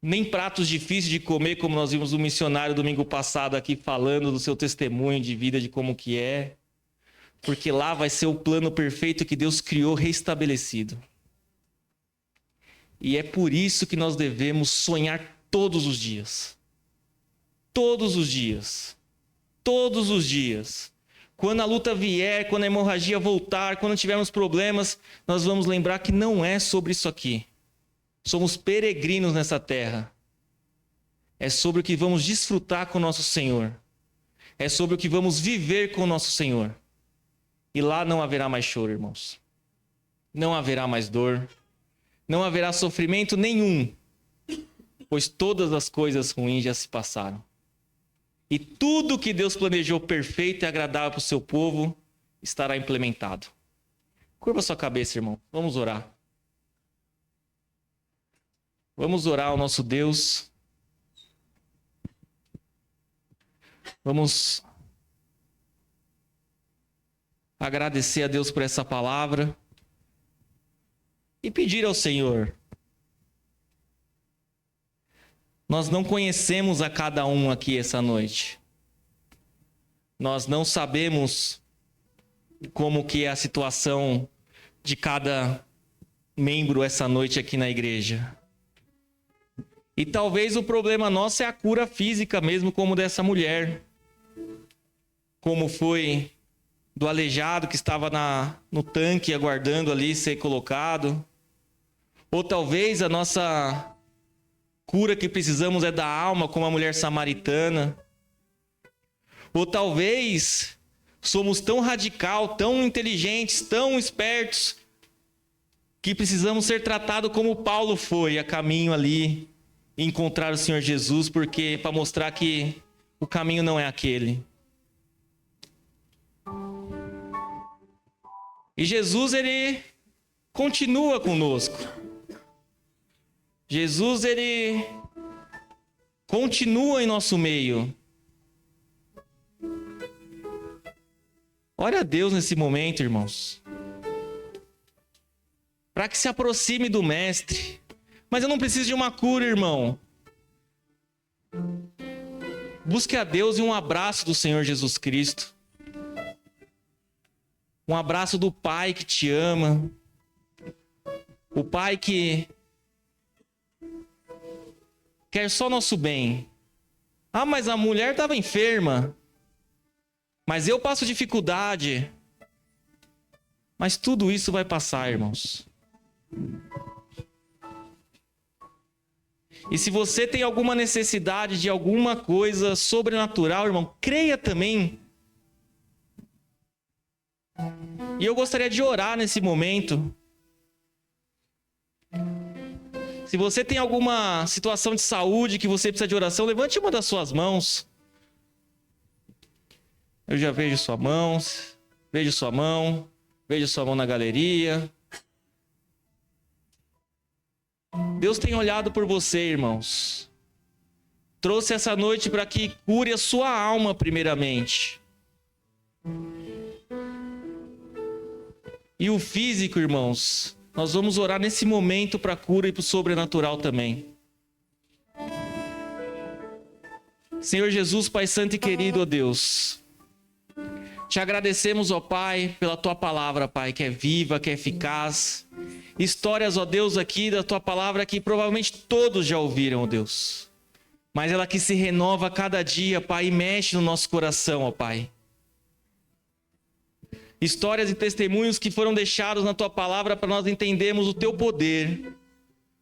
nem pratos difíceis de comer, como nós vimos o missionário domingo passado aqui falando do seu testemunho de vida, de como que é, porque lá vai ser o plano perfeito que Deus criou restabelecido. E é por isso que nós devemos sonhar todos os dias. Todos os dias. Todos os dias. Quando a luta vier, quando a hemorragia voltar, quando tivermos problemas, nós vamos lembrar que não é sobre isso aqui. Somos peregrinos nessa terra. É sobre o que vamos desfrutar com o nosso Senhor. É sobre o que vamos viver com o nosso Senhor. E lá não haverá mais choro, irmãos. Não haverá mais dor. Não haverá sofrimento nenhum. Pois todas as coisas ruins já se passaram. E tudo que Deus planejou perfeito e agradável para o seu povo estará implementado. Curva sua cabeça, irmão. Vamos orar. Vamos orar ao nosso Deus. Vamos agradecer a Deus por essa palavra e pedir ao Senhor. Nós não conhecemos a cada um aqui essa noite. Nós não sabemos como que é a situação de cada membro essa noite aqui na igreja. E talvez o problema nosso é a cura física mesmo, como dessa mulher. Como foi do aleijado que estava no tanque aguardando ali ser colocado. Ou talvez a nossa cura que precisamos é da alma, como a mulher samaritana. Ou talvez somos tão radical, tão inteligentes, tão espertos, que precisamos ser tratados como Paulo foi a caminho ali e encontrar o Senhor Jesus, porque para mostrar que o caminho não é aquele. E Jesus, ele continua conosco. Jesus, ele continua em nosso meio. Ore a Deus nesse momento, irmãos. Para que se aproxime do Mestre. Mas eu não preciso de uma cura, irmão. Busque a Deus e um abraço do Senhor Jesus Cristo. Um abraço do Pai que te ama. O Pai que quer só nosso bem. Ah, mas a mulher estava enferma. Mas eu passo dificuldade. Mas tudo isso vai passar, irmãos. E se você tem alguma necessidade de alguma coisa sobrenatural, irmão, creia também. E eu gostaria de orar nesse momento. Se você tem alguma situação de saúde que você precisa de oração, levante uma das suas mãos. Eu já vejo sua mão, vejo sua mão na galeria. Deus tem olhado por você, irmãos. Trouxe essa noite para que cure a sua alma primeiramente. E o físico, irmãos, nós vamos orar nesse momento para a cura e para o sobrenatural também. Senhor Jesus, Pai Santo e querido, ó Deus, te agradecemos, ó Pai, pela Tua palavra, Pai, que é viva, que é eficaz. Histórias, ó Deus, aqui da Tua palavra que provavelmente todos já ouviram, ó Deus. Mas ela que se renova a cada dia, Pai, e mexe no nosso coração, ó Pai. Histórias e testemunhos que foram deixados na tua palavra para nós entendermos o teu poder.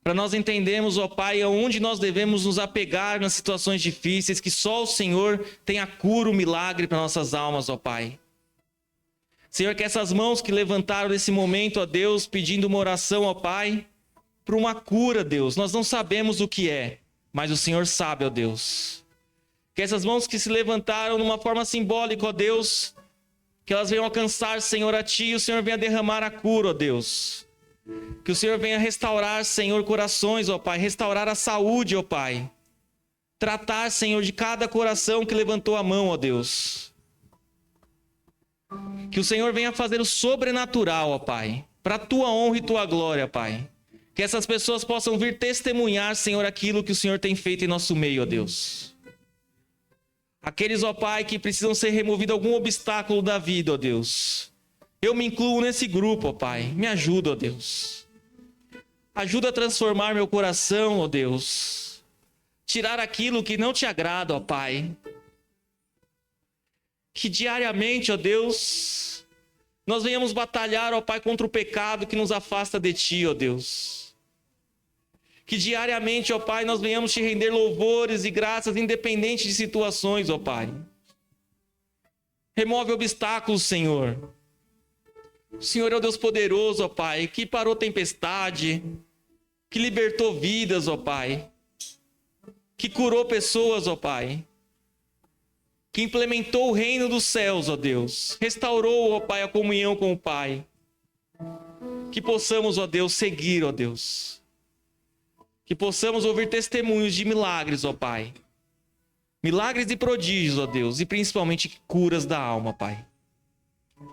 Para nós entendermos, ó Pai, aonde nós devemos nos apegar nas situações difíceis, que só o Senhor tem a cura, o milagre para nossas almas, ó Pai. Senhor, que essas mãos que levantaram nesse momento, ó Deus, pedindo uma oração, ó Pai, para uma cura, Deus. Nós não sabemos o que é, mas o Senhor sabe, ó Deus. Que essas mãos que se levantaram numa forma simbólica, ó Deus, que elas venham alcançar, Senhor, a Ti, e o Senhor venha derramar a cura, ó Deus. Que o Senhor venha restaurar, Senhor, corações, ó Pai, restaurar a saúde, ó Pai. Tratar, Senhor, de cada coração que levantou a mão, ó Deus. Que o Senhor venha fazer o sobrenatural, ó Pai, para a Tua honra e Tua glória, Pai. Que essas pessoas possam vir testemunhar, Senhor, aquilo que o Senhor tem feito em nosso meio, ó Deus. Aqueles, ó Pai, que precisam ser removido algum obstáculo da vida, ó Deus. Eu me incluo nesse grupo, ó Pai. Me ajuda, ó Deus. Ajuda a transformar meu coração, ó Deus. Tirar aquilo que não te agrada, ó Pai. Que diariamente, ó Deus, nós venhamos batalhar, ó Pai, contra o pecado que nos afasta de Ti, ó Deus. Que diariamente, ó Pai, nós venhamos Te render louvores e graças, independente de situações, ó Pai. Remove obstáculos, Senhor. O Senhor é o Deus poderoso, ó Pai, que parou tempestade, que libertou vidas, ó Pai, que curou pessoas, ó Pai, que implementou o reino dos céus, ó Deus, restaurou, ó Pai, a comunhão com o Pai. Que possamos, ó Deus, seguir, ó Deus. Que possamos ouvir testemunhos de milagres, ó Pai. Milagres e prodígios, ó Deus, e principalmente curas da alma, Pai.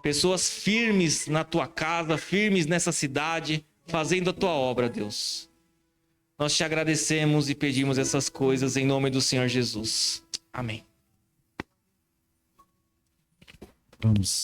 Pessoas firmes na Tua casa, firmes nessa cidade, fazendo a Tua obra, Deus. Nós Te agradecemos e pedimos essas coisas em nome do Senhor Jesus. Amém. Vamos